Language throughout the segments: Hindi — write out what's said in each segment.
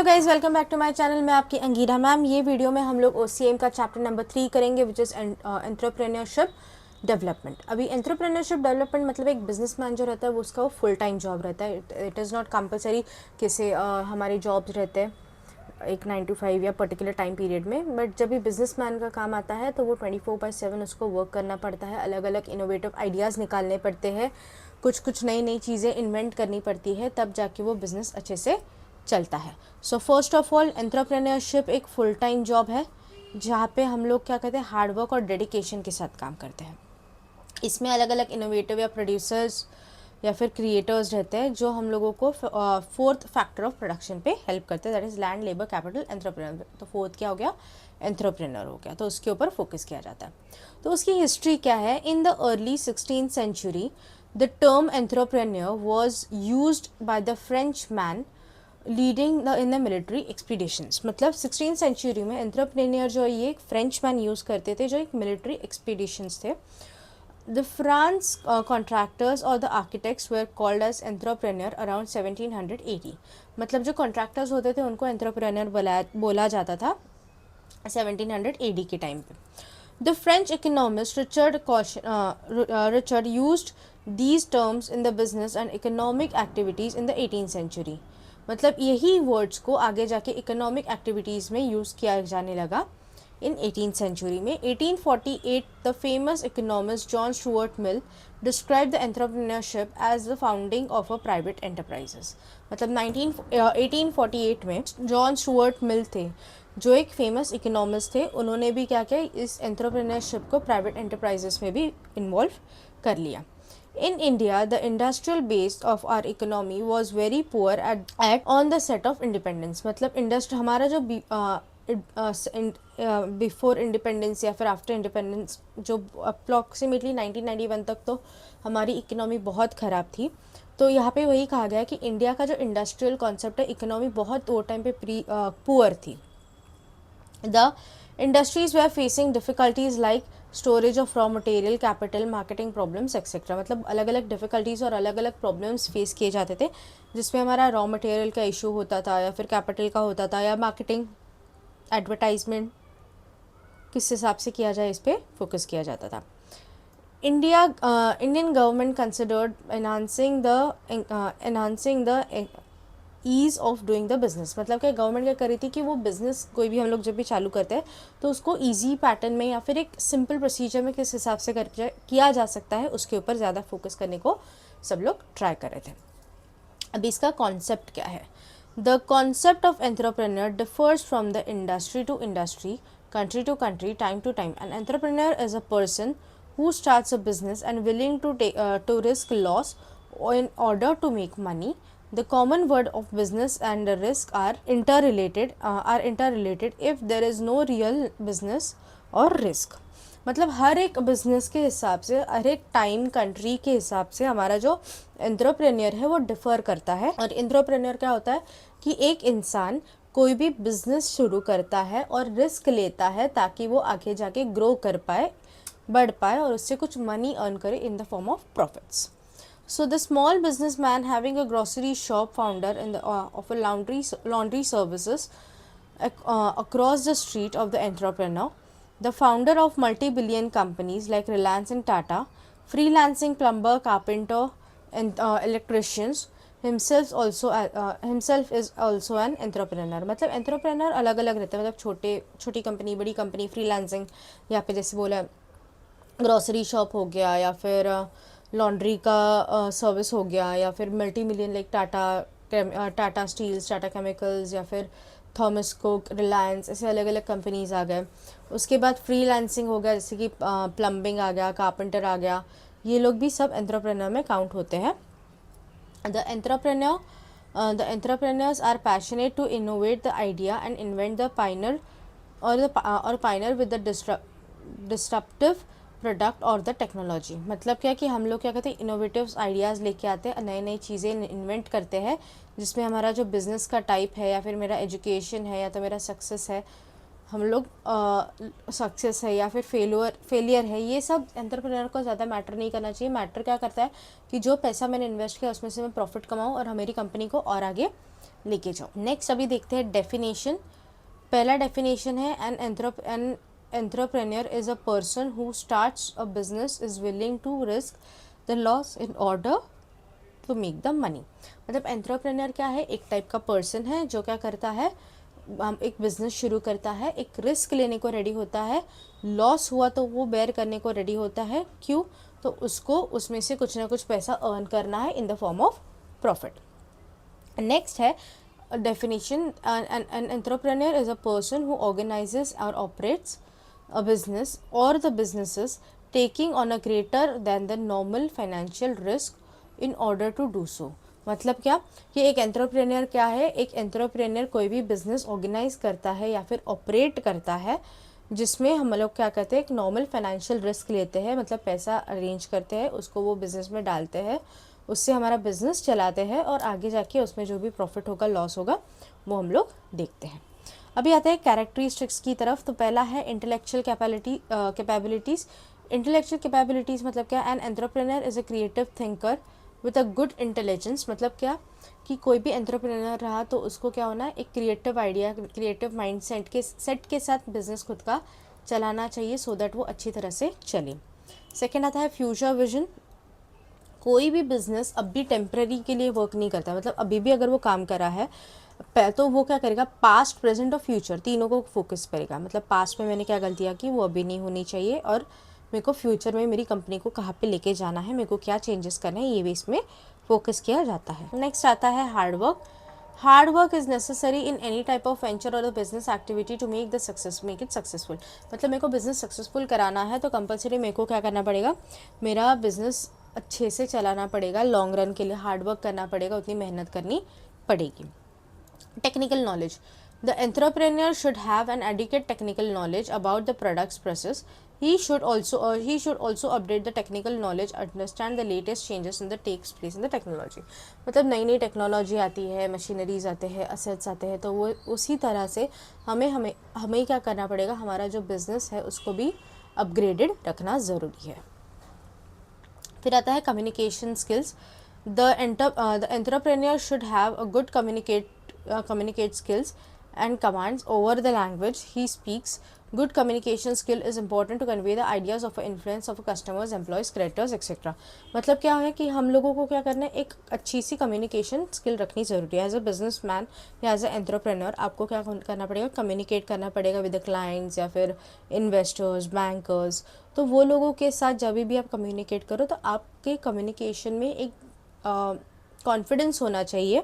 Hello guys, welcome back to my channel. मैं आपकी अंगीरा मैम। ये वीडियो में हम लोग OCM का चैप्टर नंबर 3 करेंगे, विच इज़ एंटरप्रेन्योरशिप डेवलपमेंट। अभी एंटरप्रेन्योरशिप डेवलपमेंट मतलब एक बिजनेसमैन जो रहता है वो उसका वो फुल टाइम जॉब रहता है। इट इज़ नॉट कंपलसरी किसी हमारे जॉब्स रहते हैं एक 9 to 5 या पर्टिकुलर टाइम पीरियड में, बट जब भी बिजनेसमैन का काम आता है तो वो 24/7 उसको वर्क करना पड़ता है। अलग अलग इनोवेटिव आइडियाज़ निकालने पड़ते हैं, कुछ नई नई चीज़ें इन्वेंट करनी पड़ती है, तब जाके वो बिज़नेस अच्छे से चलता है। So first of all, entrepreneurship एक फुल टाइम जॉब है जहाँ पे हम लोग क्या कहते हैं, हार्डवर्क और डेडिकेशन के साथ काम करते हैं। इसमें अलग अलग इनोवेटिव या प्रोड्यूसर्स या फिर क्रिएटर्स रहते हैं जो हम लोगों को फोर्थ फैक्टर ऑफ प्रोडक्शन पे हेल्प करते हैं, that is land, labour, capital, entrepreneur. तो फोर्थ क्या हो गया, एंटरप्रेन्योर हो गया। तो उसके ऊपर फोकस किया जाता है। तो उसकी हिस्ट्री क्या है? In the early 16th century the term entrepreneur was used by the French man leading in the military expeditions. मतलब 16th सेंचुरी में एंटरप्रेन्योर जो है ये एक फ्रेंच मैन यूज़ करते थे जो एक मिलिट्री एक्सपीडिशंस थे। The France contractors or the architects were called as entrepreneur around 1780। मतलब जो कॉन्ट्रैक्टर्स होते थे उनको एंटरप्रेन्योर बोला जाता था 1700 AD के टाइम पे। The French economist Richard used these terms in the business and economic activities in the 18th century। मतलब यही वर्ड्स को आगे जाके इकोनॉमिक एक्टिविटीज़ में यूज़ किया जाने लगा इन 18th century में। 1848 the famous economist John Stuart Mill described the entrepreneurship as the founding of a private enterprises। मतलब 1848 में जॉन स्टुअर्ट मिल थे जो एक फेमस इकोनॉमिस्ट थे, उन्होंने भी क्या किया, इस एंटरप्रेन्योरशिप को प्राइवेट एंटरप्राइजेस में भी इन्वॉल्व कर लिया। In India, the industrial base of our economy was very poor at on the set of independence। मतलब इंडस्ट्री हमारा जो बिफोर इंडिपेंडेंस या फिर आफ्टर इंडिपेंडेंस जो अप्रॉक्सीमेटली 1991 तक तो हमारी इकोनॉमी बहुत ख़राब थी। तो यहाँ पे वही कहा गया कि इंडिया का जो इंडस्ट्रियल कॉन्सेप्ट है, इकोनॉमी बहुत वो टाइम पे पुअर थी। The industries were facing difficulties like storage of raw material, capital, marketing problems etcetera. मतलब अलग अलग डिफ़िकल्टीज़ और अलग अलग प्रॉब्लम्स फेस किए जाते थे, जिसमें हमारा रॉ मटेरियल का इशू होता था या फिर कैपिटल का होता था या मार्केटिंग, एडवर्टाइजमेंट किस हिसाब से किया जाए इस पर फोकस किया जाता था। Indian government considered enhancing the ease of doing the business. मतलब क्या गवर्नमेंट क्या करी थी कि वो बिज़नेस कोई भी हम लोग जब भी चालू करते हैं तो उसको ईजी पैटर्न में या फिर एक सिंपल प्रोसीजर में किस हिसाब से किया जा सकता है उसके ऊपर ज़्यादा फोकस करने को सब लोग ट्राई कर रहे थे। अभी इसका कॉन्सेप्ट क्या है? The concept of entrepreneur differs from the industry to industry, country to country, time to time. An entrepreneur is a person who starts a business and willing to risk loss in order to make money. The common word of business and risk are interrelated. If there is no real business or risk। मतलब हर एक बिजनेस के हिसाब से, हर एक टाइम, कंट्री के हिसाब से हमारा जो एंटरप्रेन्योर है वो डिफ़र करता है। और एंटरप्रेन्योर क्या होता है कि एक इंसान कोई भी बिजनेस शुरू करता है और रिस्क लेता है ताकि वो आगे जाके ग्रो कर पाए, बढ़ पाए और उससे कुछ मनी अर्न करे इन the form of profits. So the small businessman having a grocery shop, founder in the of a laundry services across the street of the entrepreneur, the founder of multi-billion companies like Reliance and Tata, freelancing plumber, carpenter, and electricians, himself is also an entrepreneur। मतलब entrepreneur अलग अलग रहते हैं, मतलब छोटी कंपनी, बड़ी कंपनी, फ्रीलांसिंग, यहाँ पे जैसे बोला ग्रॉसरी शॉप हो गया या फिर लॉन्ड्री का सर्विस हो गया या फिर multi million like Tata steels, Tata chemicals या फिर थॉमस कुक, रिलायंस, ऐसे अलग अलग कंपनीज आ गए। उसके बाद फ्रीलांसिंग हो गया, जैसे कि प्लम्बिंग आ गया, कारपेंटर आ गया, ये लोग भी सब एंटरप्रेन्योर में काउंट होते हैं। The entrepreneurs are passionate to innovate the idea and invent the pioneer with the disruptive product और द टेक्नोलॉजी। मतलब क्या कि हम लोग क्या कहते हैं, इनोवेटिव आइडियाज़ लेके आते हैं, नई नई चीज़ें इन्वेंट करते हैं, जिसमें हमारा जो बिज़नेस का टाइप है या फिर मेरा एजुकेशन है या तो मेरा सक्सेस है, हम लोग सक्सेस है या फिर फेलियर है, ये सब एंटरप्रेन्योर को ज़्यादा मैटर नहीं करना चाहिए। मैटर क्या करता है कि जो पैसा मैंने इन्वेस्ट किया उसमें से मैं प्रॉफिट कमाऊँ और मेरी कंपनी को और आगे लेके जाओ। नेक्स्ट अभी देखते हैं डेफिनेशन। पहला डेफिनेशन है an entrepreneur is a person who starts a business is willing to risk the loss in order to make the money. मतलब एंटरप्रेन्योर क्या है, एक टाइप का पर्सन है जो क्या करता है, एक बिजनेस शुरू करता है, एक रिस्क लेने को रेडी होता है, लॉस हुआ तो वो बेयर करने को रेडी होता है। क्यों? तो उसको उसमें से कुछ ना कुछ पैसा अर्न करना है इन the form of profit. Next है definition, an entrepreneur is a person who organizes or operates a business or the businesses taking on a greater than the normal financial risk in order to do so। मतलब क्या कि एक एंटरप्रेन्योर क्या है, एक एंटरप्रेन्योर कोई भी बिजनेस ऑर्गेनाइज करता है या फिर ऑपरेट करता है जिसमें हम लोग क्या करते हैं, एक नॉर्मल फाइनेंशियल रिस्क लेते हैं, मतलब पैसा अरेंज करते हैं, उसको वो बिज़नेस में डालते हैं, उससे हमारा बिजनेस चलाते हैं और आगे जाके उसमें जो भी प्रॉफिट होगा लॉस होगा वो हम लोग देखते हैं। अभी आते हैं कैरेक्टरिस्टिक्स की तरफ। तो पहला है इंटेलेक्चुअल कैपेबिलिटीज़। इंटेलेक्चुअल कैपेबिलिटीज़ मतलब क्या, an entrepreneur is a creative thinker with a good intelligence. मतलब क्या कि कोई भी एंटरप्रेन्योर रहा तो उसको क्या होना है, एक creative idea, creative mind set के साथ बिजनेस खुद का चलाना चाहिए सो दैट वो अच्छी तरह से चले। सेकेंड आता है फ्यूचर विजन। कोई भी बिजनेस अभी टेम्पररी के लिए वर्क नहीं करता, मतलब अभी भी अगर वो काम कर रहा है तो वो क्या करेगा, पास्ट प्रेजेंट और फ्यूचर तीनों को फोकस करेगा। मतलब पास्ट में मैंने क्या गलतियाँ की वो अभी नहीं होनी चाहिए और मेरे को फ्यूचर में मेरी कंपनी को कहाँ पे लेके जाना है, मेरे को क्या चेंजेस करना है, ये भी इसमें फोकस किया जाता है। नेक्स्ट आता है hard work. Hard work is necessary in any type of venture और business activity to make it successful. मतलब मेरे को बिजनेस सक्सेसफुल कराना है तो कंपलसरी मेरे को क्या करना पड़ेगा, मेरा बिजनेस अच्छे से चलाना पड़ेगा, लॉन्ग रन के लिए हार्ड वर्क करना पड़ेगा, उतनी मेहनत करनी पड़ेगी। Technical knowledge. The entrepreneur should have an adequate technical knowledge about the product's process. He should also update the technical knowledge, understand the latest changes in the takes place in the technology। मतलब नई नई टेक्नोलॉजी आती है, मशीनरीज आते हैं, असेट्स आते हैं, तो वो उसी तरह से हमें क्या करना पड़ेगा, हमारा जो बिजनेस है उसको भी अपग्रेडेड रखना ज़रूरी है। फिर आता है communication skills. The entrepreneur should have a good communicate skills and commands over the language he speaks. Good communication skill is important to convey the ideas of influence of customers, employees, creditors, etc। मतलब क्या है कि हम लोगों को क्या करना है, एक अच्छी सी कम्युनिकेशन स्किल रखनी ज़रूरी है। एज अ बिजनेस मैन या एज अ एंटरप्रेन्योर आपको क्या करना पड़ेगा, कम्युनिकेट करना पड़ेगा विद द क्लाइंट्स या फिर इन्वेस्टर्स, बैंकर्स। तो वो लोगों के साथ जब भी आप कम्युनिकेट करो तो आपके कम्युनिकेशन में एक कॉन्फिडेंस होना चाहिए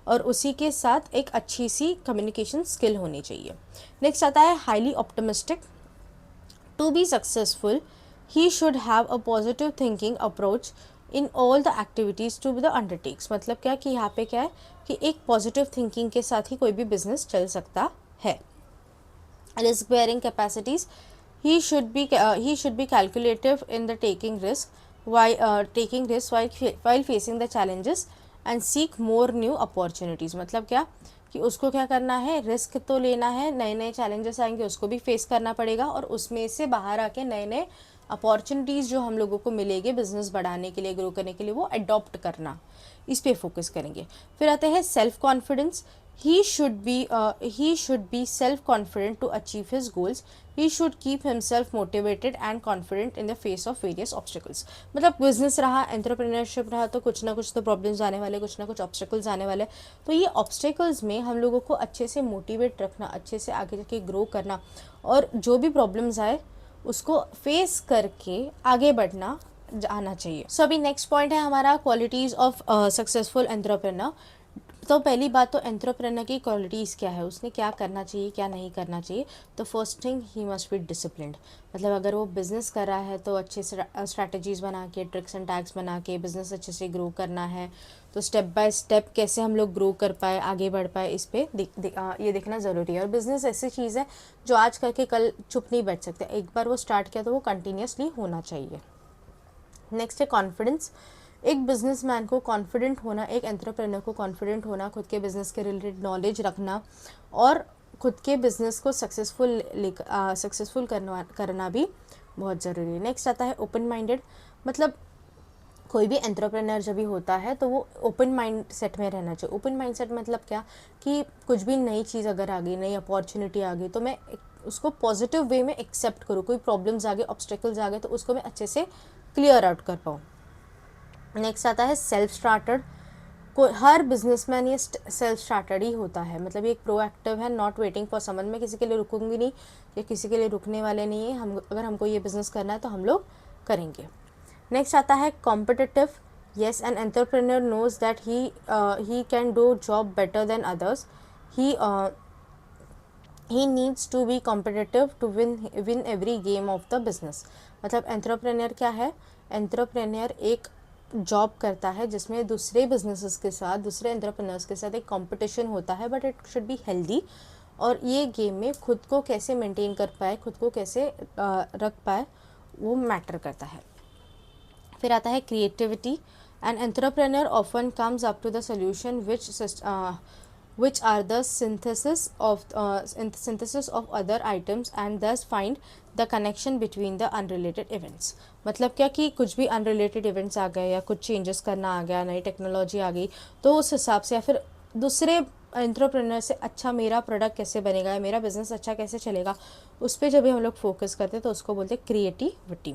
और उसी के साथ एक अच्छी सी कम्युनिकेशन स्किल होनी चाहिए। नेक्स्ट आता है highly optimistic. To be successful he should have a positive thinking approach in all the activities to be the undertakes. मतलब क्या कि यहाँ पे क्या है कि एक पॉजिटिव थिंकिंग के साथ ही कोई भी बिजनेस चल सकता है। Risk bearing capacities. he should be calculative in the taking risk while facing the challenges and seek more new opportunities। मतलब क्या कि उसको क्या करना है, रिस्क तो लेना है, नए नए चैलेंजेस आएंगे उसको भी फेस करना पड़ेगा और उसमें से बाहर आके नए नए अपॉर्चुनिटीज़ जो हम लोगों को मिलेंगे बिजनेस बढ़ाने के लिए, ग्रो करने के लिए, वो अडॉप्ट करना, इस पे फोकस करेंगे। फिर आते हैं self confidence. he should be self confident to achieve his goals. He should keep himself motivated and confident in the face of various obstacles। मतलब बिजनेस रहा, एंटरप्रेन्योरशिप रहा तो कुछ ना कुछ तो प्रॉब्लम्स आने वाले, कुछ ना कुछ ऑब्स्टेकल्स आने वाले। तो ये ऑब्स्टेकल्स में हम लोगों को अच्छे से मोटिवेट रखना, अच्छे से आगे जाके ग्रो करना और जो भी प्रॉब्लम्स आए उसको फेस करके आगे बढ़ना आना चाहिए। सो अभी नेक्स्ट पॉइंट है हमारा क्वालिटीज़ ऑफ सक्सेसफुल एंटरप्रेन्योर। तो पहली बात तो एंटरप्रेन्योर की क्वालिटीज़ क्या है, उसने क्या करना चाहिए, क्या नहीं करना चाहिए। तो first thing he must be disciplined. मतलब अगर वो बिज़नेस कर रहा है तो अच्छे से स्ट्रैटेजीज़ बना के, ट्रिक्स एंड टैक्स बना के बिज़नेस अच्छे से ग्रो करना है। तो स्टेप बाय स्टेप कैसे हम लोग ग्रो कर पाए, आगे बढ़ पाए, इस पर ये देखना ज़रूरी है। और बिज़नेस ऐसी चीज़ है जो आज करके कल चुप नहीं बैठ सकते, एक बार वो स्टार्ट किया तो वो कंटिन्यूसली होना चाहिए। नेक्स्ट है कॉन्फिडेंस। एक बिजनेसमैन को कॉन्फिडेंट होना, एक एंटरप्रेन्योर को कॉन्फिडेंट होना, खुद के बिज़नेस के रिलेटेड नॉलेज रखना और खुद के बिज़नेस को सक्सेसफुल करना भी बहुत ज़रूरी है। नेक्स्ट आता है ओपन माइंडेड। मतलब कोई भी एंटरप्रेन्योर जब भी होता है तो वो ओपन माइंड सेट में रहना चाहिए। ओपन माइंड सेट मतलब क्या, कि कुछ भी नई चीज़ अगर आ गई, नई अपॉर्चुनिटी आ गई, तो मैं उसको पॉजिटिव वे में एक्सेप्ट करूँ। कोई प्रॉब्लम्स आ गए, ऑब्स्टेकल्स आ गए, तो उसको मैं अच्छे से क्लियर आउट कर पाऊँ। नेक्स्ट आता है सेल्फ स्टार्टेड। हर बिजनेसमैन ये सेल्फ स्टार्टेड ही होता है, मतलब ये एक प्रोएक्टिव है, नॉट वेटिंग फॉर समन। मैं किसी के लिए रुकूंगी नहीं, या किसी के लिए रुकने वाले नहीं है। हम अगर हमको ये बिज़नेस करना है तो हम लोग करेंगे। नेक्स्ट आता है competitive. Yes, an entrepreneur knows that he can do job better than others. He needs to be competitive to win every game of the business. मतलब एंटरप्रेन्योर क्या है, एंटरप्रेन्योर एक जॉब करता है जिसमें दूसरे बिजनेसेस के साथ, दूसरे एंटरप्रेन्योर्स के साथ एक कंपटीशन होता है, but it should be healthy. और ये गेम में खुद को कैसे मेंटेन कर पाए, खुद को कैसे रख पाए, वो मैटर करता है। फिर आता है creativity. An entrepreneur often comes up to the solution which are the synthesis of other items and thus find the connection between the unrelated events। मतलब क्या, कि कुछ भी अनरिलेटेड इवेंट्स आ गए या कुछ चेंजेस करना आ गया, नई टेक्नोलॉजी आ गई, तो उस हिसाब से या फिर दूसरे एंटरप्रेन्योर से अच्छा मेरा प्रोडक्ट कैसे बनेगा या मेरा बिजनेस अच्छा कैसे चलेगा, उस पर जब भी हम लोग फोकस करते हैं तो उसको बोलते हैं क्रिएटिविटी।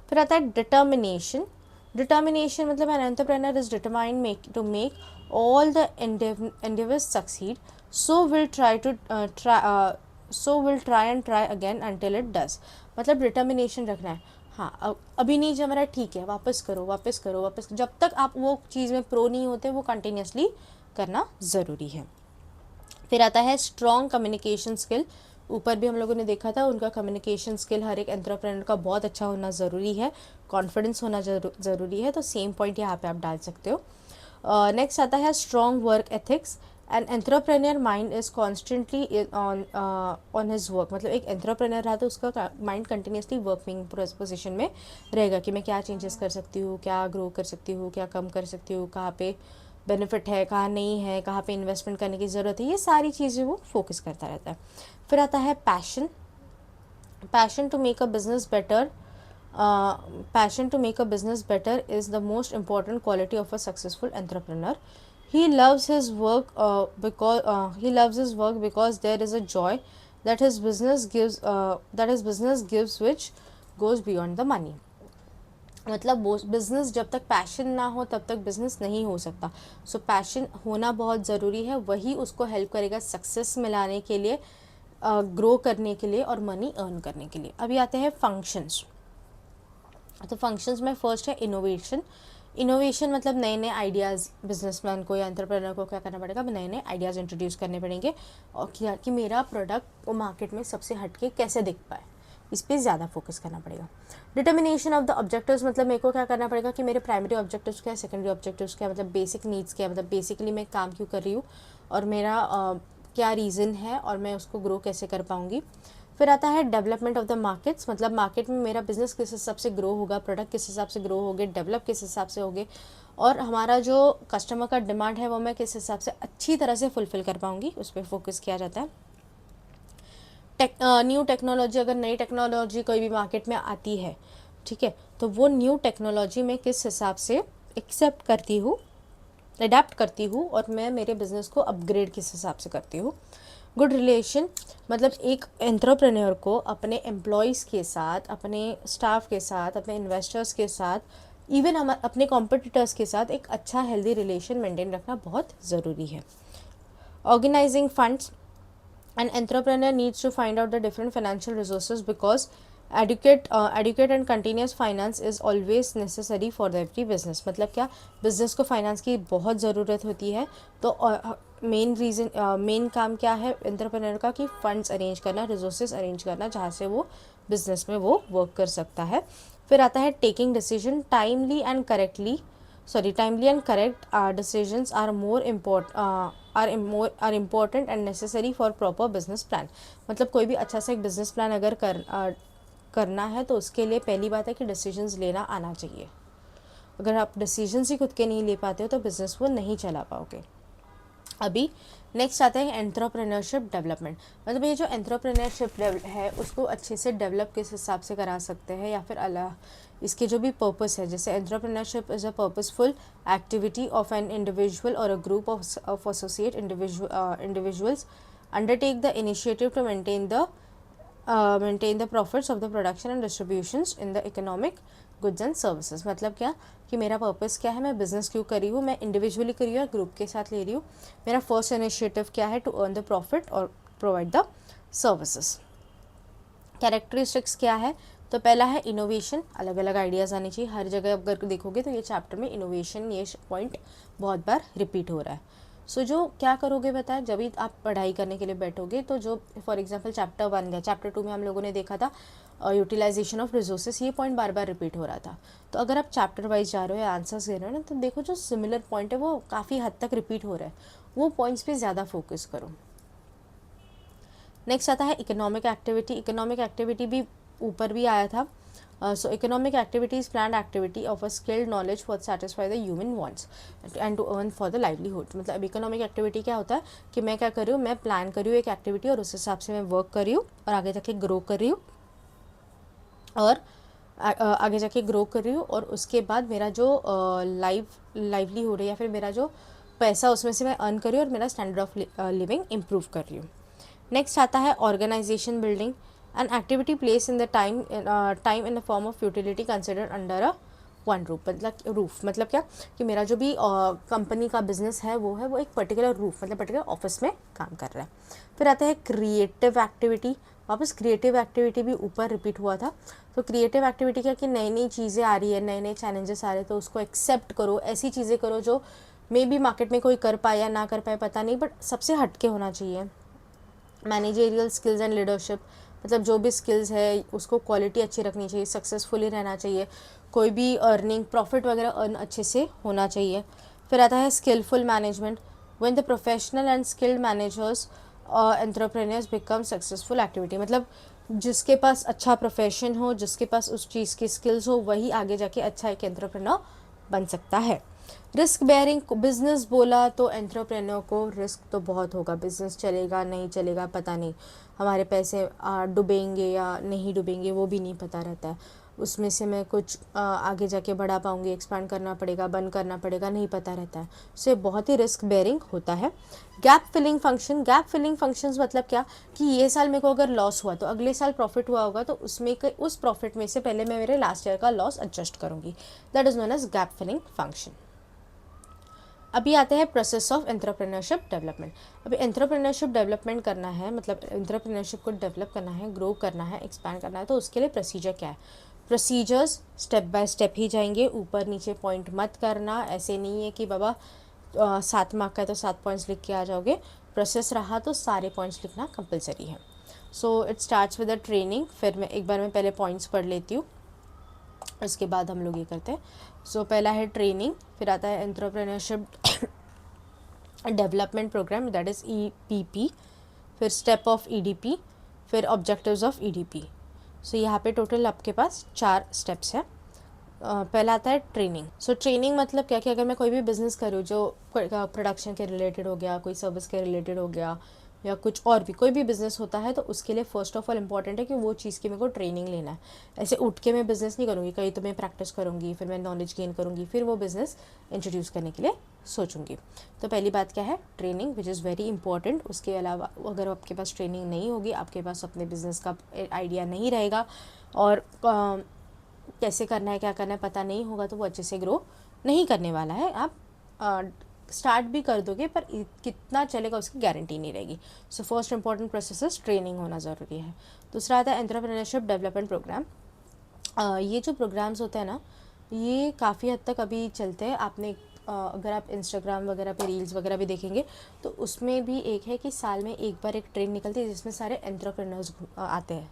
फिर आता है डिटर्मिनेशन। डिटर्मिनेशन मतलब an entrepreneur is determined to make all the endeavors succeed, so will try and try again until it does। मतलब डिटर्मिनेशन रखना है। हाँ, अभी नहीं जम रहा, ठीक है, वापस करो वापस करो वापस करो। जब तक आप वो चीज़ में प्रो नहीं होते, वो कंटिन्यूसली करना ज़रूरी है। फिर आता है स्ट्रॉन्ग कम्युनिकेशन स्किल। ऊपर भी हम लोगों ने देखा था, उनका कम्युनिकेशन स्किल हर एक एंटरप्रेन्योर का बहुत अच्छा होना ज़रूरी है, कॉन्फिडेंस होना ज़रूरी है। तो सेम पॉइंट यहाँ पे आप डाल सकते हो। नेक्स्ट आता है strong work ethics. An entrepreneur mind is constantly on his work. मतलब एक एंटरप्रेन्योर रहा तो उसका माइंड कंटिन्यूसली वर्किंग पोजिशन में रहेगा, कि मैं क्या चेंजेस कर सकती हूँ, क्या ग्रो कर सकती हूँ, क्या कम कर सकती हूँ, कहाँ पे बेनिफिट है, कहाँ नहीं है, कहाँ पे इन्वेस्टमेंट करने की ज़रूरत है, ये सारी चीज़ें वो फोकस करता रहता है। फिर आता है passion. Passion to make a business better. Passion to make a business better is the most important quality of a successful entrepreneur. He loves his work because there is a joy that his business gives, which goes beyond the money। मतलब बिज़नेस जब तक पैशन ना हो तब तक बिज़नेस नहीं हो सकता। सो पैशन होना बहुत ज़रूरी है, वही उसको हेल्प करेगा सक्सेस मिलाने के लिए, ग्रो करने के लिए और मनी अर्न करने के लिए। अभी आते हैं फंक्शंस। तो फंक्शंस में फर्स्ट है इनोवेशन। इनोवेशन मतलब नए नए आइडियाज़ बिजनेसमैन को या एंटरप्रेन्योर को क्या करना पड़ेगा, नए नए आइडियाज़ इंट्रोड्यूस करने पड़ेंगे, और क्या कि मेरा प्रोडक्ट वो मार्केट में सबसे हटके कैसे दिख पाए, इस पर ज़्यादा फोकस करना पड़ेगा। डिटर्मिनेशन ऑफ द ऑब्जेक्टिव्स मतलब मेरे को क्या करना पड़ेगा कि मेरे प्राइमरी ऑब्जेक्टिव्स क्या है, सेकेंडरी ऑब्जेक्टिव्स क्या है, मतलब बेसिक नीड्स क्या है, मतलब बेसिकली मैं काम क्यों कर रही हूँ और मेरा क्या रीज़न है और मैं उसको ग्रो कैसे कर पाऊँगी। फिर आता है डेवलपमेंट ऑफ द मार्केट्स। मतलब मार्केट में मेरा बिजनेस किस हिसाब से ग्रो होगा, प्रोडक्ट किस हिसाब से ग्रो होंगे, डेवलप किस हिसाब से होंगे, और हमारा जो कस्टमर का डिमांड है वो मैं किस हिसाब से अच्छी तरह से फुलफिल कर पाऊँगी, उस पर फोकस किया जाता है। न्यू टेक्नोलॉजी, अगर नई टेक्नोलॉजी कोई भी मार्केट में आती है, ठीक है, तो वो न्यू टेक्नोलॉजी में किस हिसाब से एक्सेप्ट करती हूँ, अडेप्ट करती हूँ, और मैं मेरे बिज़नेस को अपग्रेड किस हिसाब से करती हूँ। गुड रिलेशन मतलब एक एंटरप्रेन्योर को अपने एम्प्लॉयज़ के साथ, अपने स्टाफ के साथ, अपने इन्वेस्टर्स के साथ, इवन हम अपने कॉम्पिटिटर्स के साथ एक अच्छा हेल्दी रिलेशन मेंटेन रखना बहुत ज़रूरी है। Organising funds. An entrepreneur needs to find out the different financial resources because adequate and continuous finance is always necessary for every business। मतलब क्या, बिजनेस को फाइनेंस की बहुत ज़रूरत होती है, तो मेन काम क्या है एंटरप्रेन्योर का, कि फंड्स अरेंज करना, रिसोर्सेज अरेंज करना, जहाँ से वो बिजनेस में वो वर्क कर सकता है। फिर आता है taking decision. Timely and correct decisions are important and necessary for proper business plan। मतलब कोई भी अच्छा सा एक बिजनेस प्लान अगर करना है तो उसके लिए पहली बात है कि डिसीजंस लेना आना चाहिए। अगर आप डिसीजंस ही खुद के नहीं ले पाते हो तो बिजनेस वो नहीं चला पाओगे। अभी नेक्स्ट आता है एंटरप्रेन्योरशिप डेवलपमेंट। मतलब ये जो एंटरप्रेन्योरशिप है उसको अच्छे से डेवलप किस हिसाब से करा सकते हैं, या फिर अलग इसके जो भी पर्पस है। जैसे entrepreneurship is a purposeful activity of an individual और a group of associate individuals undertake the initiative to maintain the profits of the production and distributions in the economic goods and services। मतलब क्या कि मेरा पर्पस क्या है, मैं बिजनेस क्यों कर रही हूँ, मैं इंडिविजुअली कर रही हूँ या ग्रुप के साथ ले रही हूँ। मेरा फर्स्ट इनिशिएटिव क्या है, टू अर्न द प्रॉफिट और प्रोवाइड द सर्विसेज। कैरेक्टरिस्टिक्स क्या है, तो पहला है इनोवेशन, अलग अलग आइडियाज़ आने चाहिए। हर जगह अगर देखोगे तो ये चैप्टर में इनोवेशन ये पॉइंट बहुत बार रिपीट हो रहा है। सो जो क्या करोगे बताएं, जब भी आप पढ़ाई करने के लिए बैठोगे तो जो फॉर एग्जांपल चैप्टर 1 है, चैप्टर 2 में हम लोगों ने देखा था यूटिलाइजेशन ऑफ रिसोर्सेज, ये पॉइंट बार बार रिपीट हो रहा था। तो अगर आप चैप्टर वाइज जा रहे हो या आंसर्स दे रहे हो ना, तो देखो जो सिमिलर पॉइंट है वो काफ़ी हद तक रिपीट हो रहा है, वो पॉइंट्स पे ज़्यादा फोकस करो। नेक्स्ट आता है इकोनॉमिक एक्टिविटी। इकोनॉमिक एक्टिविटी भी ऊपर भी आया था। So economic activity is planned activity of a skilled knowledge for satisfy the human wants and to earn for the livelihood. मतलब इकोनॉमिक एक्टिविटी क्या होता है कि मैं क्या कर रही हूँ, मैं प्लान कर रही हूँ एक एक्टिविटी और उस हिसाब से मैं वर्क कर रही हूँ और आगे जाके ग्रो कर रही हूँ और उसके बाद मेरा जो लाइवलीहुड है या फिर मेरा जो पैसा उसमें से मैं अर्न कर रही हूँ और मेरा स्टैंडर्ड ऑफ लिविंग इम्प्रूव कर रही हूँ। नेक्स्ट आता है organization building, an activity place in the time in the form of utility considered under a one roof. मतलब क्या कि मेरा जो भी कंपनी का बिजनेस है वो एक पर्टिकुलर रूफ मतलब पर्टिकुलर ऑफिस में काम कर रहा है। फिर आता है क्रिएटिव एक्टिविटी। वापस क्रिएटिव एक्टिविटी भी ऊपर रिपीट हुआ था। तो क्रिएटिव एक्टिविटी क्या कि नई नई चीज़ें आ रही है, नए नए चैलेंजेस आ रहे हैं, तो उसको एक्सेप्ट करो। ऐसी चीज़ें करो जो मे बी मार्केट में कोई कर पाए या ना कर पाए पता नहीं, बट सबसे हटके होना चाहिए। मैनेजरियल स्किल्स एंड लीडरशिप, मतलब जो भी स्किल्स है उसको क्वालिटी अच्छी रखनी चाहिए, सक्सेसफुली रहना चाहिए, कोई भी अर्निंग प्रॉफिट वगैरह अर्न अच्छे से होना चाहिए। फिर आता है skillful management, when the professional and skilled managers entrepreneurs become successful activity. मतलब जिसके पास अच्छा प्रोफेशन हो, जिसके पास उस चीज़ की स्किल्स हो, वही आगे जाके अच्छा एक एंटरप्रेन्योर बन सकता है। रिस्क बेयरिंग, बिजनेस बोला तो एंटरप्रेन्योर को रिस्क तो बहुत होगा। बिजनेस चलेगा नहीं चलेगा पता नहीं, हमारे पैसे डूबेंगे या नहीं डूबेंगे वो भी नहीं पता रहता है, उसमें से मैं कुछ आगे जाके बढ़ा पाऊँगी, एक्सपांड करना पड़ेगा, बंद करना पड़ेगा, नहीं पता रहता है। सो ये बहुत ही रिस्क बेयरिंग होता है। Gap filling function, gap filling functions मतलब क्या कि ये साल मेरे को अगर लॉस हुआ तो अगले साल प्रॉफिट हुआ होगा, तो उसमें उस प्रॉफिट में से पहले मैं मेरे लास्ट ईयर का लॉस एडजस्ट करूँगी। That is known as gap filling function. अभी आते हैं प्रोसेस ऑफ एंटरप्रेन्योरशिप डेवलपमेंट। अभी एंटरप्रेन्योरशिप डेवलपमेंट करना है, मतलब एंटरप्रेन्योरशिप को डेवलप करना है, ग्रो करना है, एक्सपैंड करना है, तो उसके लिए प्रोसीजर क्या है। प्रोसीजर्स स्टेप बाय स्टेप ही जाएंगे, ऊपर नीचे पॉइंट मत करना। ऐसे नहीं है कि बाबा 7 मार्क का है तो 7 पॉइंट्स लिख के आ जाओगे। प्रोसेस रहा तो सारे पॉइंट्स लिखना कंपलसरी है। So it starts with a training. फिर मैं एक बार मैं पहले पॉइंट्स पढ़ लेती हूँ, उसके बाद हम लोग ये करते हैं। सो पहला है ट्रेनिंग, फिर आता है entrepreneurship development program, that is EPP, फिर स्टेप ऑफ EDP, फिर ऑब्जेक्टिव्स ऑफ EDP। सो यहाँ पे टोटल आपके पास 4 स्टेप्स हैं। पहला आता है ट्रेनिंग। सो ट्रेनिंग मतलब क्या कि अगर मैं कोई भी बिज़नेस करूँ जो प्रोडक्शन के रिलेटेड हो गया, कोई सर्विस के रिलेटेड हो गया, या कुछ और भी कोई भी बिज़नेस होता है, तो उसके लिए फ़र्स्ट ऑफ ऑल इम्पॉर्टेंट है कि वो चीज़ की मेरे को ट्रेनिंग लेना है। ऐसे उठ के मैं बिज़नेस नहीं करूँगी, कहीं तो मैं प्रैक्टिस करूँगी, फिर मैं नॉलेज गेन करूँगी, फिर वो बिज़नेस इंट्रोड्यूस करने के लिए सोचूंगी। तो पहली बात क्या है, training, which is very important. उसके अलावा अगर आपके पास ट्रेनिंग नहीं होगी, आपके पास अपने बिज़नेस का आइडिया नहीं रहेगा और कैसे करना है क्या करना है पता नहीं होगा, तो वो अच्छे से ग्रो नहीं करने वाला है। आप स्टार्ट भी कर दोगे पर कितना चलेगा उसकी गारंटी नहीं रहेगी। So first important process is training होना ज़रूरी है। दूसरा आता है एंटरप्रेन्योरशिप डेवलपमेंट प्रोग्राम। ये जो प्रोग्राम्स होते हैं ना, ये काफ़ी हद तक अभी चलते हैं। आपने अगर आप इंस्टाग्राम वगैरह पे रील्स वगैरह भी देखेंगे तो उसमें भी एक है कि साल में एक बार एक ट्रेन निकलती है जिसमें सारे एंटरप्रेन्योर्स आते हैं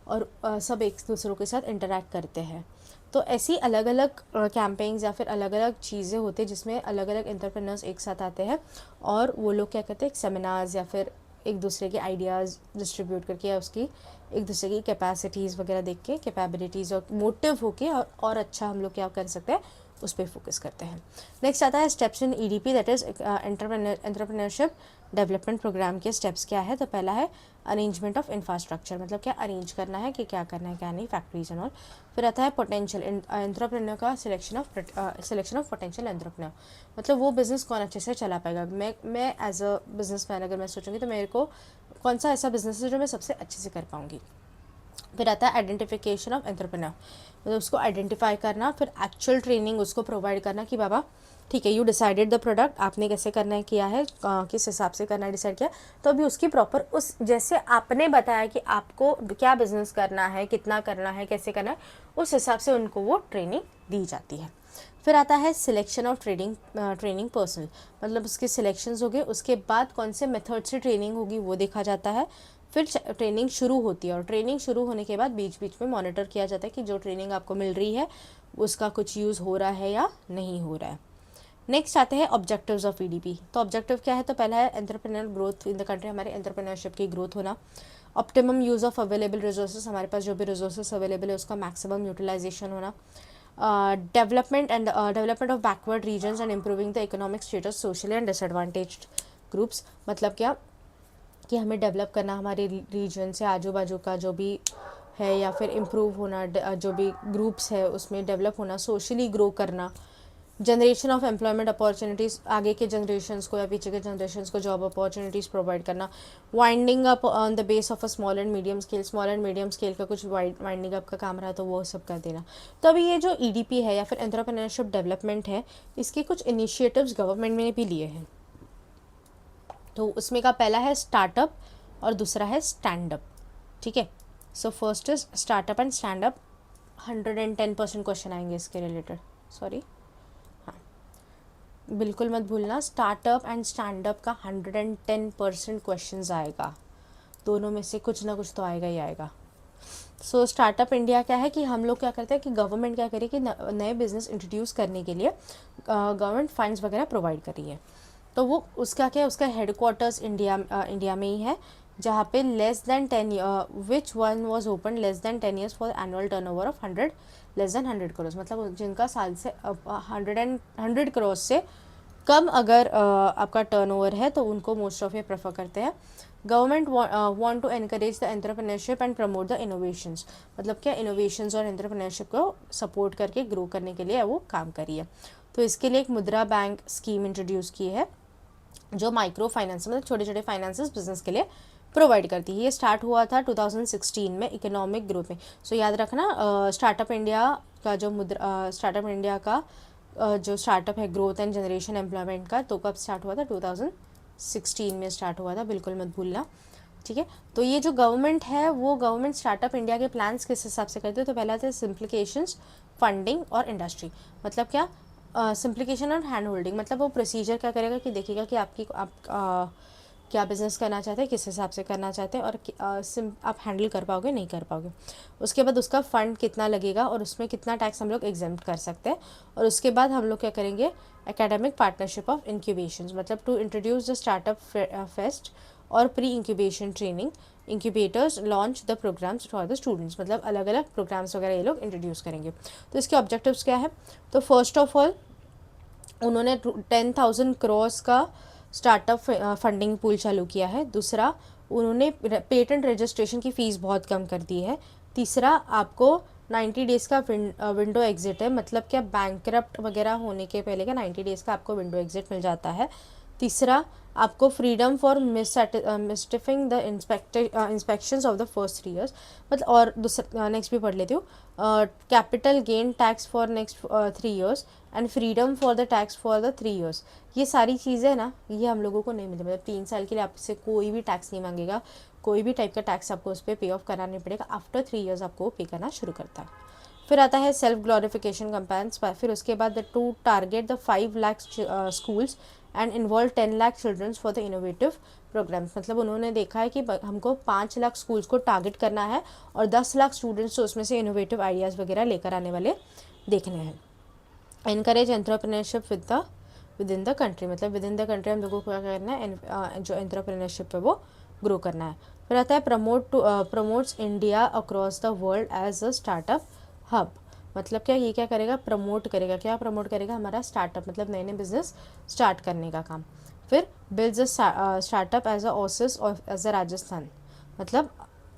और सब एक दूसरों के साथ इंटरेक्ट करते हैं। तो ऐसी अलग अलग कैंपेन्स या फिर अलग अलग चीज़ें होती हैं जिसमें अलग अलग एंटरप्रेन्योर्स एक साथ आते हैं और वो लोग क्या करते हैं, एक सेमिनार्स या फिर एक दूसरे के आइडियाज़ डिस्ट्रीब्यूट करके या उसकी एक दूसरे की कैपेसिटीज़ वगैरह देख के, कैपेबिलिटीज़ और मोटिव होके और अच्छा हम लोग क्या कर सकते हैं उस पर फोकस करते हैं। नेक्स्ट आता है steps in EDP, that is entrepreneurship development program के स्टेप्स क्या है। तो पहला है अरेंजमेंट ऑफ इंफ्रास्ट्रक्चर, मतलब क्या अरेंज करना है कि क्या करना है क्या नहीं, फैक्ट्रीज एंड ऑल। फिर आता है पोटेंशियल एंटरप्रेन्योर का सिलेक्शन ऑफ पोटेंशियल एंटरप्रेन्योर, मतलब वो बिज़नेस कौन अच्छे से चला पाएगा। मैं एज अ बिजनेसमैन अगर मैं सोचूंगी तो मेरे को कौन सा ऐसा बिजनेस है जो मैं सबसे अच्छे से कर पाऊंगी। फिर आता है आइडेंटिफिकेशन ऑफ एंटरप्रेन्योर, मतलब उसको आइडेंटिफाई करना, फिर एक्चुअल ट्रेनिंग उसको प्रोवाइड करना कि बाबा ठीक है यू डिसाइडेड द प्रोडक्ट, आपने कैसे करना है किया है, किस हिसाब से करना है डिसाइड किया, तो अभी उसकी प्रॉपर उस जैसे आपने बताया कि आपको क्या बिजनेस करना है, कितना करना है, कैसे करना है, उस हिसाब से उनको वो ट्रेनिंग दी जाती है। फिर आता है सिलेक्शन ऑफ ट्रेनिंग पर्सनल, मतलब उसके सिलेक्शंस हो गए, उसके बाद कौन से मेथड से ट्रेनिंग होगी वो देखा जाता है। फिर ट्रेनिंग शुरू होती है और ट्रेनिंग शुरू होने के बाद बीच बीच में मॉनिटर किया जाता है कि जो ट्रेनिंग आपको मिल रही है उसका कुछ यूज़ हो रहा है या नहीं हो रहा है। नेक्स्ट आते हैं ऑब्जेक्टिव्स ऑफ EDP। तो ऑब्जेक्टिव क्या है, तो पहला है entrepreneur growth in the country, हमारे एंटरप्रेन्योरशिप की ग्रोथ होना। Optimum use of available resources, हमारे पास जो भी रिसोर्सेज अवेलेबल है उसका मैक्सिमम यूटिलाइजेशन होना। Development of backward regions and improving the economic status socially and disadvantaged groups, मतलब क्या कि हमें डेवलप करना हमारे रीजन से आजू बाजू का जो भी है, या फिर इम्प्रूव होना जो भी ग्रुप्स है उसमें डेवलप होना, सोशली ग्रो करना। जनरेशन ऑफ एम्प्लॉयमेंट अपॉर्चुनिटीज़, आगे के जनरेशन्स को या पीछे के जनरेशन्स को जॉब अपॉर्चुनिटीज़ प्रोवाइड करना। Winding up on the base of a small and medium scale का कुछ वाइंडिंग अप का काम रहा तो वो सब कर देना। तो अभी ये जो EDP है या फिर एंटरप्रेन्योरशिप डेवलपमेंट है, इसके कुछ इनिशिएटिव्स गवर्नमेंट ने भी लिए हैं। तो उसमें का पहला है स्टार्टअप और दूसरा है स्टैंड अप, ठीक है। So first is startup and stand up. 110% question आएंगे इसके रिलेटेड, सॉरी, हाँ बिल्कुल मत भूलना, स्टार्टअप एंड स्टैंड अप का 110% क्वेश्चन आएगा, दोनों में से कुछ ना कुछ तो आएगा ही आएगा। सो स्टार्टअप इंडिया क्या है कि हम लोग क्या करते हैं कि गवर्नमेंट क्या करे कि नए बिजनेस इंट्रोड्यूस करने के लिए गवर्नमेंट फंड्स वगैरह प्रोवाइड कर रही है। तो वो उसका क्या है, उसका हेडक्वार्टर्स इंडिया में ही है, जहाँ पे less than 10 years for annual turnover of 100 crore, मतलब जिनका साल से 100 करोड़ से कम अगर आपका टर्नओवर है तो उनको मोस्ट ऑफ ये प्रेफर करते हैं। Government want to encourage the entrepreneurship and promote the innovations, मतलब क्या इनोवेशंस और एंटरप्रेन्योरशिप को सपोर्ट करके ग्रो करने के लिए वो काम करी है। तो इसके लिए एक मुद्रा बैंक स्कीम इंट्रोड्यूस की है जो माइक्रो फाइनेंस, मतलब छोटे छोटे फाइनेंसेस बिजनेस के लिए प्रोवाइड करती है। ये स्टार्ट हुआ था 2016 में इकोनॉमिक ग्रोथ में। सो याद रखना स्टार्टअप इंडिया का जो स्टार्टअप है ग्रोथ एंड जनरेशन एम्प्लॉयमेंट का, तो कब स्टार्ट हुआ था, 2016 में स्टार्ट हुआ था, बिल्कुल मत भूलना, ठीक है। तो ये जो गवर्नमेंट है वो गवर्नमेंट स्टार्टअप इंडिया के प्लान्स किस हिसाब से करते हैं, तो पहला था सिंप्लीकेशंस, फंडिंग और इंडस्ट्री, मतलब क्या सिंप्लीकेशन और हैंड होल्डिंग, मतलब वो प्रोसीजर क्या करेगा कि देखेगा कि आप क्या बिज़नेस करना चाहते हैं, किस हिसाब से करना चाहते हैं और आप हैंडल कर पाओगे नहीं कर पाओगे। उसके बाद उसका फ़ंड कितना लगेगा और उसमें कितना टैक्स हम लोग एग्जेम्प्ट कर सकते हैं। और उसके बाद हम लोग क्या करेंगे, एकेडमिक पार्टनरशिप ऑफ इंक्यूबेशन, मतलब to introduce the startup fest और pre incubation training, incubators launch the programmes for the students, मतलब अलग अलग प्रोग्राम्स वगैरह ये लोग इंट्रोड्यूस करेंगे। तो इसके ऑब्जेक्टिव्स क्या है, तो फर्स्ट ऑफ ऑल उन्होंने 10,000 करोड़ का स्टार्टअप फंडिंग पूल चालू किया है। दूसरा, उन्होंने पेटेंट रजिस्ट्रेशन की फ़ीस बहुत कम कर दी है। तीसरा, आपको 90 डेज़ का विंडो एग्ज़िट है, मतलब क्या बैंकरप्ट वगैरह होने के पहले का 90 डेज़ का आपको विंडो एग्ज़िट मिल जाता है। तीसरा, आपको freedom for mystifying the inspections of the first 3 years, मतलब और दूसरा नेक्स्ट भी पढ़ लेती हूँ, capital gain tax for next 3 years and freedom for the tax for the 3 years. ये सारी चीज़ें ना ये हम लोगों को नहीं मिलती, मतलब 3 साल के लिए आपसे कोई भी टैक्स नहीं मांगेगा, कोई भी टाइप का टैक्स आपको उस पर पे ऑफ कराना नहीं पड़ेगा। आफ्टर 3 ईयर्स आपको पे करना शुरू करता है। फिर आता है सेल्फ ग्लोरिफिकेशन कैंपेन्स, फिर उसके बाद the to target the 5 lakh schools and involve 10 lakh childrens for the innovative programs, मतलब उन्होंने देखा है कि हमको 5 लाख स्कूल्स को टारगेट करना है और 10 लाख स्टूडेंट्स तो उसमें से इनोवेटिव आइडियाज़ वगैरह लेकर आने वाले देखने हैं। Encourage entrepreneurship with in the country, मतलब विद इन द कंट्री हम लोगों को क्या करना है, जो एंटरप्रेन्योरशिप है वो ग्रो करना है। फिर आता है promotes India across the world as a startup hub, मतलब क्या, ये क्या करेगा, प्रमोट करेगा, क्या प्रमोट करेगा, हमारा स्टार्टअप मतलब नए नए बिजनेस स्टार्ट करने का काम। फिर builds a startup as a oasis और एज अ राजस्थान, मतलब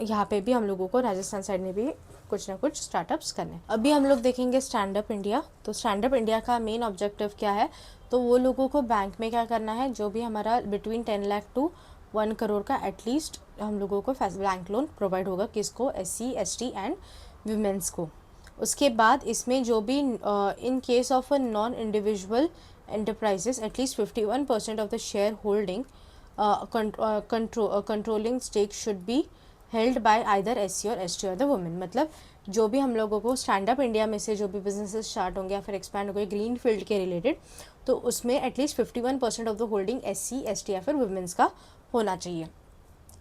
यहाँ पे भी हम लोगों को राजस्थान साइड में भी कुछ ना कुछ स्टार्टअप्स करने। अभी हम लोग देखेंगे स्टैंड अप इंडिया। तो स्टैंड अप इंडिया का मेन ऑब्जेक्टिव क्या है, तो वो लोगों को बैंक में क्या करना है, जो भी हमारा बिटवीन 10 लाख टू 1 करोड़ का एटलीस्ट हम लोगों को बैंक लोन प्रोवाइड होगा, किसको, SC ST एंड वीमेंस को। उसके बाद इसमें जो भी in case of a non individual enterprises at least 51% of the shareholding controlling stake should be held by either SC और ST और the women। मतलब जो भी हम लोगों को स्टैंड अप इंडिया में से जो भी बिजनेसेस स्टार्ट होंगे या फिर एक्सपैंड होंगे ग्रीन फील्ड के रिलेटेड, तो उसमें at least 51% of the holding SC ST या फिर वुमेंस का होना चाहिए।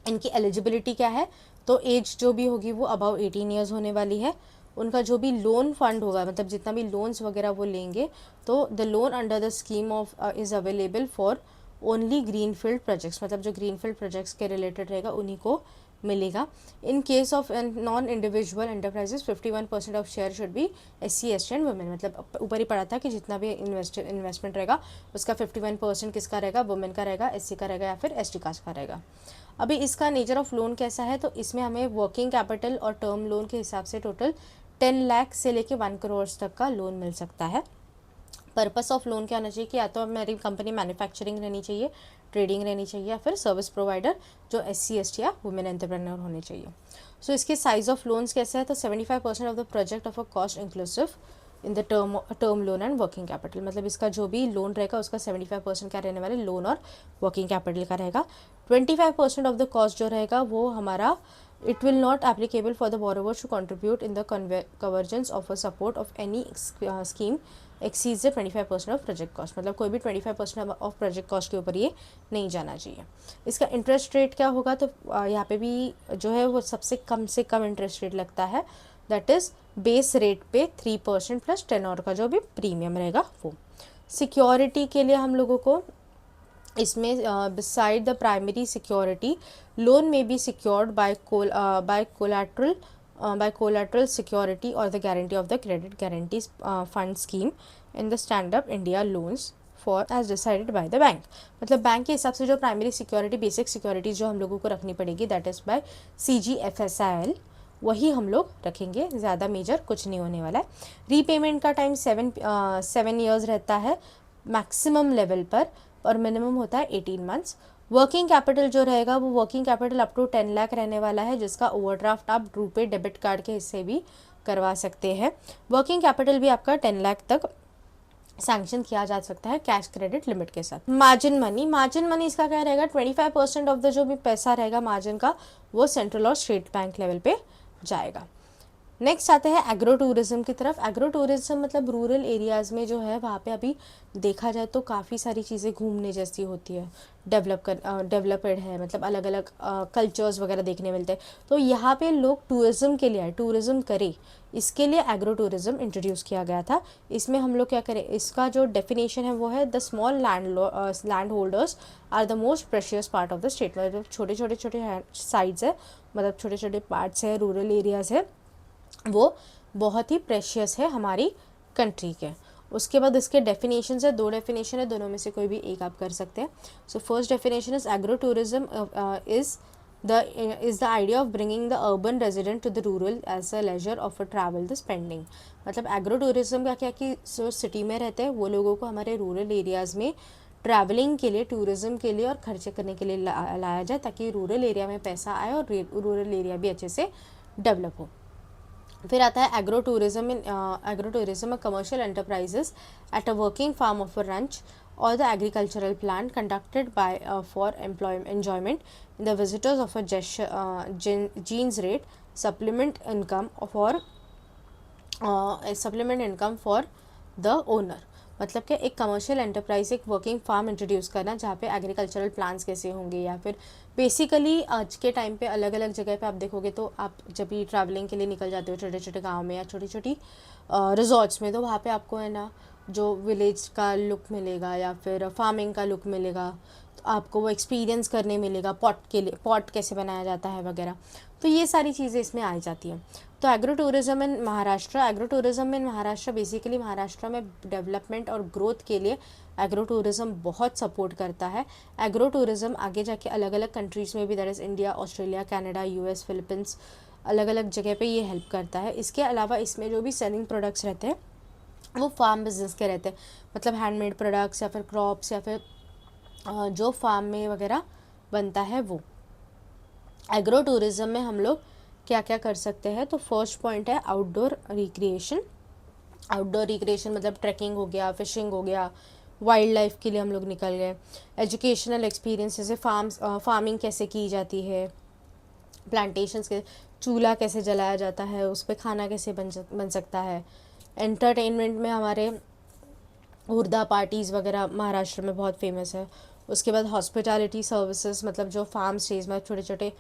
इनकी एलिजिबिलिटी क्या है, तो एज जो भी होगी वो अबाउ 18 ईयर्स होने वाली है। उनका जो भी लोन फंड होगा, मतलब जितना भी लोन्स वगैरह वो लेंगे, तो the loan under the scheme of is available for only greenfield projects, मतलब जो ग्रीनफील्ड प्रोजेक्ट्स के रिलेटेड रहेगा उन्हीं को मिलेगा। In case of non individual enterprises 51% of share should be SC ST and women. मतलब ऊपर ही पढ़ा था कि जितना भी इन्वेस्टमेंट रहेगा उसका 51% किसका रहेगा, वुमेन का रहेगा, SC का रहेगा या फिर ST कास्ट का रहेगा। अभी इसका नेचर ऑफ लोन कैसा है, तो इसमें हमें वर्किंग कैपिटल और टर्म लोन के हिसाब से टोटल 10 लाख से लेके 1 करोड़ तक का लोन मिल सकता है। पर्पस ऑफ लोन क्या होना चाहिए कि या तो मेरी कंपनी मैन्युफैक्चरिंग रहनी चाहिए, ट्रेडिंग रहनी चाहिए, या फिर सर्विस प्रोवाइडर जो SC ST या वुमेन एंटरप्रेन्योर होने चाहिए। सो इसके साइज ऑफ लोन्स कैसे है, तो 75% of the project of a cost inclusive in the term loan and working capital. मतलब इसका जो भी लोन रहेगा उसका 75% क्या रहने वाले, लोन और वर्किंग कैपिटल का रहेगा। 25% ऑफ द कॉस्ट जो रहेगा वो हमारा it will not applicable for the borrowers to contribute in the convergence of a support of any scheme exceeds the 25% of project cost। मतलब कोई भी 25% ऑफ प्रोजेक्ट कॉस्ट के ऊपर ये नहीं जाना चाहिए। इसका इंटरेस्ट रेट क्या होगा, तो यहाँ पे भी जो है वो सबसे कम इंटरेस्ट रेट लगता है, दैट इज़ बेस रेट पे 3% प्लस 10 और का जो भी प्रीमियम रहेगा वो। सिक्योरिटी के लिए हम लोगों को इसमें beside the primary security loan में be secured by collateral security और the guarantee of the credit guarantee fund scheme in the stand up India loans for as decided by the bank. मतलब बैंक के हिसाब से जो प्राइमरी सिक्योरिटी, बेसिक सिक्योरिटी जो हम लोगों को रखनी पड़ेगी, दैट इज़ बाय CGFSIL, वही हम लोग रखेंगे, ज़्यादा मेजर कुछ नहीं होने वाला है। रीपेमेंट का टाइम 7 ईयर्स रहता है मैक्सिमम लेवल पर, और मिनिमम होता है 18 मंथ्स। वर्किंग कैपिटल जो रहेगा वो working capital up to 10 lakh रहने वाला है, जिसका ओवरड्राफ्ट आप रुपे डेबिट कार्ड के हिस्से भी करवा सकते हैं। वर्किंग कैपिटल भी आपका 10 लाख तक सैंक्शन किया जा सकता है कैश क्रेडिट लिमिट के साथ। मार्जिन मनी इसका क्या रहेगा, 25% ऑफ द जो भी पैसा रहेगा मार्जिन का वो सेंट्रल और स्टेट बैंक लेवल पे जाएगा। नेक्स्ट आते हैं एग्रो टूरिज्म की तरफ। एग्रो टूरिज्म मतलब रूरल एरियाज़ में जो है वहाँ पे अभी देखा जाए तो काफ़ी सारी चीज़ें घूमने जैसी होती है, डेवलपड है, मतलब अलग अलग कल्चर्स वगैरह देखने मिलते हैं। तो यहाँ पे लोग टूरिज़्म के लिए आए, टूरिज़्म करे, इसके लिए एग्रो टूरिज़्म इंट्रोड्यूस किया गया था। इसमें हम लोग क्या करें, इसका जो डेफिनेशन है वो है the small land holders are the most precious part of the state. मतलब छोटे छोटे साइड्स है, मतलब छोटे छोटे पार्ट्स है, रूरल एरियाज़ है, वो बहुत ही प्रेशियस है हमारी कंट्री के। उसके बाद इसके डेफिनेशन है, 2 डेफिनेशन है, दोनों में से कोई भी एक आप कर सकते हैं। So first definition is agro tourism is the idea of bringing the urban resident to the rural as a leisure of a travel the spending. मतलब एग्रो टूरिज्म का क्या कि जो सिटी में रहते हैं वो लोगों को हमारे रूरल एरियाज़ में ट्रैवलिंग के लिए, टूरिज्म के लिए और खर्चे करने के लिए लाया जाए, ताकि रूरल एरिया में पैसा आए और रूरल एरिया भी अच्छे से डेवलप हो। फिर आता है agro tourism commercial enterprises at a working farm of a ranch और the agricultural plan conducted by for enjoyment in the visitors of a generate supplement income for the owner. मतलब कि एक कमर्शियल एंटरप्राइज, एक वर्किंग फार्म इंट्रोड्यूस करना जहाँ पे एग्रीकल्चरल प्लान्स कैसे होंगे, या फिर बेसिकली आज के टाइम पे अलग अलग जगह पे आप देखोगे तो आप जब भी ट्रैवलिंग के लिए निकल जाते हो छोटे छोटे गाँव में या छोटी छोटी रिजॉर्ट्स में, तो वहाँ पे आपको है ना जो विलेज का लुक मिलेगा या फिर फार्मिंग का लुक मिलेगा। तो आपको वो एक्सपीरियंस करने मिलेगा, पॉट कैसे बनाया जाता है वगैरह। तो ये सारी चीज़ें इसमें आ जाती हैं। तो एग्रो टूरिज़्म इन महाराष्ट्र बेसिकली महाराष्ट्र में डेवलपमेंट और ग्रोथ के लिए एग्रो टूरिज़्म बहुत सपोर्ट करता है। एग्रो टूरिज़्म आगे जाके अलग अलग कंट्रीज़ में भी, that is India, Australia, Canada, US, Philippines, अलग अलग जगह पे ये हेल्प करता है। इसके अलावा इसमें जो भी सेलिंग प्रोडक्ट्स रहते हैं वो फार्म बिजनेस के रहते हैं, मतलब हैंडमेड प्रोडक्ट्स या फिर क्रॉप्स या फिर जो फार्म में वगैरह बनता है वो। एग्रो टूरिज़्म में हम लोग क्या क्या कर सकते हैं, तो फर्स्ट पॉइंट है आउटडोर रिक्रिएशन। आउटडोर रिक्रिएशन मतलब ट्रैकिंग हो गया, फिशिंग हो गया, वाइल्ड लाइफ के लिए हम लोग निकल गए। एजुकेशनल एक्सपीरियंस, जैसे फार्मिंग कैसे की जाती है, प्लांटेशंस के, चूल्हा कैसे जलाया जाता है, उस पर खाना कैसे बन सकता है। एंटरटेनमेंट में हमारे हुरदा पार्टीज़ वगैरह महाराष्ट्र में बहुत फेमस है। उसके बाद हॉस्पिटैलिटी सर्विसेज, मतलब जो फार्म स्टेज में, छोटे छोटे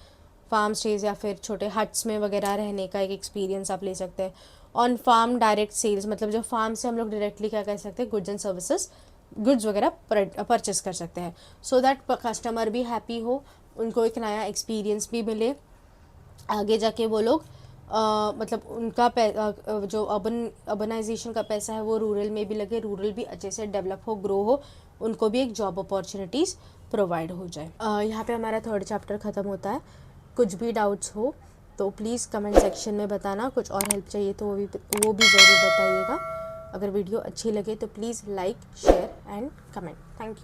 फार्म स्टेज या फिर छोटे हट्स में वगैरह रहने का एक एक्सपीरियंस आप ले सकते हैं। ऑन फार्म डायरेक्ट सेल्स, मतलब जो फार्म से हम लोग डायरेक्टली क्या कर सकते हैं, गुड्स एंड सर्विसेज, गुड्स वगैरह परचेस कर सकते हैं, सो दैट कस्टमर भी हैप्पी हो, उनको एक नया एक्सपीरियंस भी मिले, आगे जाके वो लोग मतलब उनका जो अर्बनाइजेशन का पैसा है वो रूरल में भी लगे, रूरल भी अच्छे से डेवलप हो, ग्रो हो, उनको भी एक जॉब अपॉर्चुनिटीज़ प्रोवाइड हो जाए। यहाँ पे हमारा थर्ड चैप्टर ख़त्म होता है। कुछ भी डाउट्स हो तो प्लीज़ कमेंट सेक्शन में बताना, कुछ और हेल्प चाहिए तो वो भी ज़रूर बताइएगा। अगर वीडियो अच्छी लगे तो please like, share and comment. Thank you.